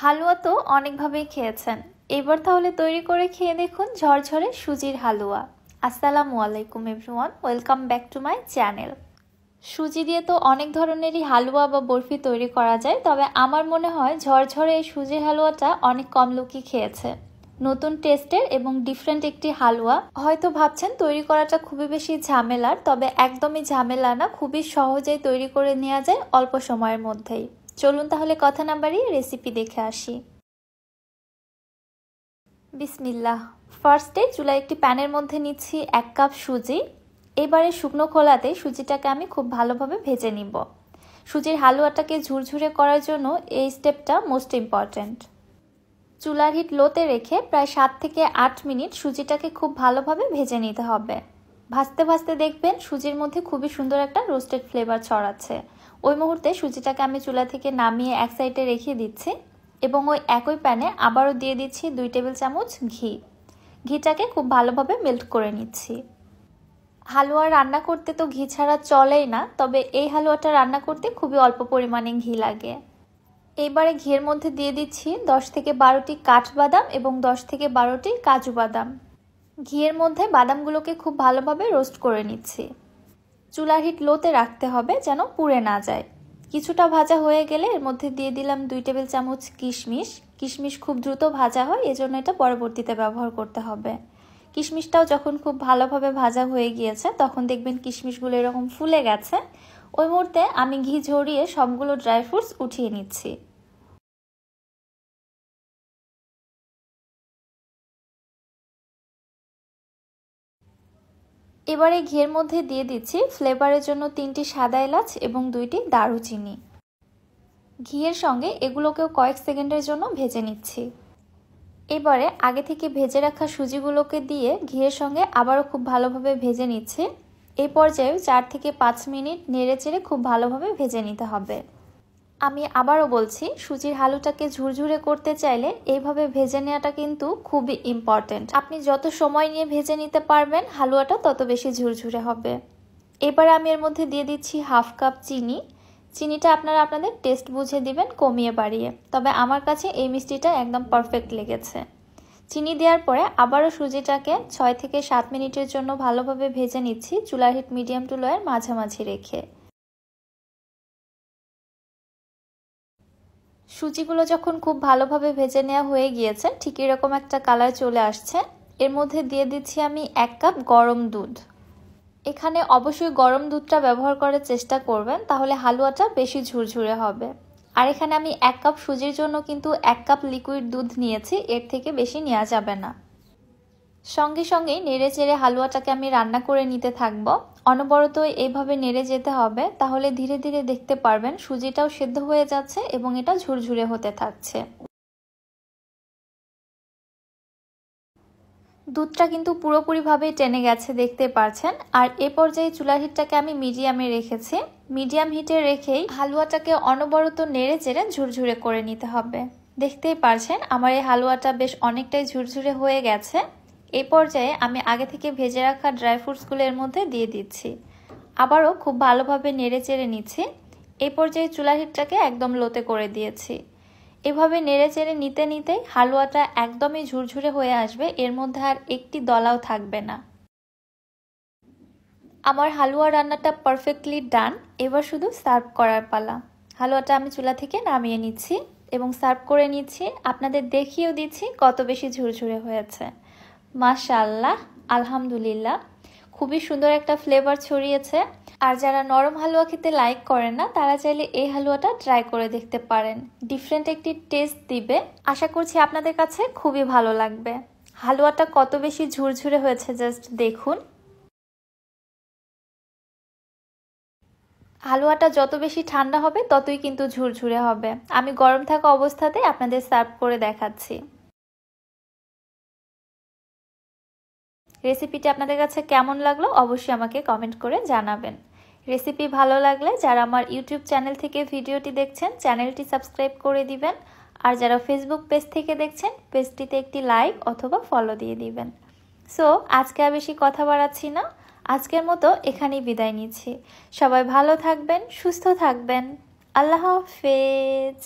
হালুয়া তো অনেকভাবেই খেয়েছেন, এবার তাহলে তৈরি করে খেয়ে দেখুন ঝরঝরে সুজির হালুয়া। আসসালামু আলাইকুম everyone, welcome back to my channel. সুজি দিয়ে তো অনেক ধরনেরই হালুয়া বা বরফি তৈরি করা যায়, তবে আমার মনে হয় ঝরঝরে এই সুজির হালুয়াটা অনেক কম লোকই খেয়েছে। নতুন টেস্টের এবং ডিফারেন্ট একটি হালুয়া। হয়তো ভাবছেন তৈরি করাটা খুবই বেশি ঝামেলার, তবে একদমই ঝামেলা না, খুবই সহজেই তৈরি করে নেওয়া যায় অল্প সময়ের মধ্যেই। চলুন তাহলে কথা না বাড়িয়ে রেসিপি দেখে আসি। বিসমিল্লাহ। ফার্স্টে চুলায় একটি প্যানের মধ্যে নিচ্ছি 1 কাপ সুজি। এবারে শুকনো খোলাতে সুজিটাকে আমি খুব ভালোভাবে ভেজে নিব। সুজির হালুয়াটাকে ঝুরঝুরে করার জন্য এই স্টেপটা মোস্ট ইম্পর্ট্যান্ট। চুলার হিট লোতে রেখে প্রায় 7 থেকে 8 মিনিট সুজিটাকে খুব ভালোভাবে ভেজে নিতে হবে। ভাজতে ভাজতে দেখবেন সুজির মধ্যে খুবই সুন্দর একটা রোস্টেড ফ্লেভার ছড়াচ্ছে। ওই মুহূর্তে সুজিটাকে আমি চুলা থেকে নামিয়ে এক সাইডে রেখে দিচ্ছি এবং ওই একই প্যানে আবারও দিয়ে দিচ্ছি 2 টেবিল চামচ ঘি। ঘিটাকে খুব ভালোভাবে মেল্ট করে নিচ্ছি। হালুয়া রান্না করতে তো ঘি ছাড়া চলেই না, তবে এই হালুয়াটা রান্না করতে খুবই অল্প পরিমাণে ঘি লাগে। এবারে ঘিয়ের মধ্যে দিয়ে দিচ্ছি 10 থেকে 12টি কাঠবাদাম এবং 10 থেকে 12টি কাজু বাদাম। ঘিয়ের মধ্যে বাদামগুলোকে খুব ভালোভাবে রোস্ট করে নিচ্ছি। চুলার হিট লোতে রাখতে হবে যেন পুড়ে না যায়। কিছুটা ভাজা হয়ে গেলে এর মধ্যে দিয়ে দিলাম 2 টেবিল চামচ কিশমিশ। কিশমিশ খুব দ্রুত ভাজা হয়, এজন্য এটা পরবর্তীতে ব্যবহার করতে হবে। কিশমিশটাও যখন খুব ভালোভাবে ভাজা হয়ে গিয়েছে তখন দেখবেন কিশমিশগুলো এরকম ফুলে গেছে। ওই মুহূর্তে আমি ঘি ঝরিয়ে সবগুলো ড্রাই ফ্রুটস উঠিয়ে নিচ্ছি। এবারে ঘিয়ের মধ্যে দিয়ে দিচ্ছি ফ্লেভারের জন্য 3টি সাদা এলাচ এবং 2টি দারুচিনি। ঘিয়ের সঙ্গে এগুলোকেও কয়েক সেকেন্ডের জন্য ভেজে নিচ্ছি। এবারে আগে থেকে ভেজে রাখা সুজিগুলোকে দিয়ে ঘিয়ের সঙ্গে আবারও খুব ভালোভাবে ভেজে নিচ্ছি। এই পর্যায়ে 4 থেকে 5 মিনিট নেড়েচেড়ে খুব ভালোভাবে ভেজে নিতে হবে। আমি আবারও বলছি, সুজির হালুটাকে ঝুরঝুরে করতে চাইলে এইভাবে ভেজে নেওয়াটা কিন্তু খুবই ইম্পর্টেন্ট। আপনি যত সময় নিয়ে ভেজে নিতে পারবেন হালুয়াটা তত বেশি ঝুরঝুরে হবে। এবারে আমি এর মধ্যে দিয়ে দিচ্ছি 1/2 কাপ চিনি। চিনিটা আপনারা আপনাদের টেস্ট বুঝে দিবেন কমিয়ে বাড়িয়ে, তবে আমার কাছে এই মিষ্টিটা একদম পারফেক্ট লেগেছে। চিনি দেওয়ার পরে আবারও সুজিটাকে 6 থেকে 7 মিনিটের জন্য ভালোভাবে ভেজে নিচ্ছি, চুলার হিট মিডিয়াম টু লোয়ের মাঝামাঝি রেখে। সুজিগুলো যখন খুব ভালোভাবে ভেজে নেওয়া হয়ে গিয়েছে, ঠিক এরকম একটা কালার চলে আসছে, এর মধ্যে দিয়ে দিচ্ছি আমি 1 কাপ গরম দুধ। এখানে অবশ্যই গরম দুধটা ব্যবহার করার চেষ্টা করবেন, তাহলে হালুয়াটা বেশি ঝুরঝুরে হবে। আর এখানে আমি 1 কাপ সুজির জন্য কিন্তু 1 কাপ লিকুইড দুধ নিয়েছি, এর থেকে বেশি নেওয়া যাবে না। সঙ্গে সঙ্গেই নেড়ে চেড়ে হালুয়াটাকে আমি রান্না করে নিতে থাকবো। অনবরত এইভাবে নেড়ে যেতে হবে, তাহলে ধীরে ধীরে দেখতে পারবেন সুজিটাও সেদ্ধ হয়ে যাচ্ছে এবং এটা ঝুরঝুরে হতে থাকছে। দুধটা কিন্তু পুরোপুরিভাবে টেনে গেছে দেখতে পারছেন। আর এ পর্যায়ে চুলার হিটটাকে আমি মিডিয়ামে রেখেছি। মিডিয়াম হিটে রেখেই হালুয়াটাকে অনবরত নেড়ে চেড়ে ঝুরঝুরে করে নিতে হবে। দেখতেই পারছেন আমার এই হালুয়াটা বেশ অনেকটাই ঝুরঝুরে হয়ে গেছে। এই পর্যায়ে আমি আগে থেকে ভেজে রাখা ড্রাই ফ্রুটসগুলো এর মধ্যে দিয়ে দিচ্ছি। আবারও খুব ভালোভাবে নেড়ে চেড়ে নিচ্ছি। এই পর্যায়ে চুলার হিটটাকে একদম লোতে করে দিয়েছি। এভাবে নেড়ে চেড়ে নিতে নিতেই হালুয়াটা একদমই ঝুরঝুরে হয়ে আসবে, এর মধ্যে আর একটি দলাও থাকবে না। আমার হালুয়া রান্নাটা পারফেক্টলি ডান। এবার শুধু সার্ভ করার পালা। হালুয়াটা আমি চুলা থেকে নামিয়ে নিচ্ছি এবং সার্ভ করে নিচ্ছি। আপনাদের দেখিয়েও দিচ্ছি কত বেশি ঝুরঝুরে হয়েছে। মাশাআল্লাহ, আলহামদুলিল্লাহ, খুবই সুন্দর একটা ফ্লেভার ছড়িয়েছে। আর যারা নরম হালুয়া খেতে লাইক করেন না, তারা চাইলে এই হালুয়াটা ট্রাই করে দেখতে পারেন। ডিফারেন্ট একটি টেস্ট দিবে। আশা করছি আপনাদের কাছে খুবই ভালো লাগবে। হালুয়াটা কত বেশি ঝুরঝুরে হয়েছে জাস্ট দেখুন। হালুয়াটা যত বেশি ঠান্ডা হবে ততই কিন্তু ঝুরঝুরে হবে। আমি গরম থাকা অবস্থাতে আপনাদের সার্ভ করে দেখাচ্ছি। রেসিপিটি আপনাদের কাছে কেমন লাগলো অবশ্যই আমাকে কমেন্ট করে জানাবেন। রেসিপি ভালো লাগলে যারা আমার ইউটিউব চ্যানেল থেকে ভিডিওটি দেখছেন চ্যানেলটি সাবস্ক্রাইব করে দিবেন। আর যারা ফেসবুক পেজ থেকে দেখছেন পেজটিতে একটি লাইক অথবা ফলো দিয়ে দিবেন। সো আজকে আর বেশি কথা বাড়াচ্ছি না, আজকের মতো এখানেই বিদায় নিচ্ছি। সবাই ভালো থাকবেন, সুস্থ থাকবেন। আল্লাহ হাফেজ।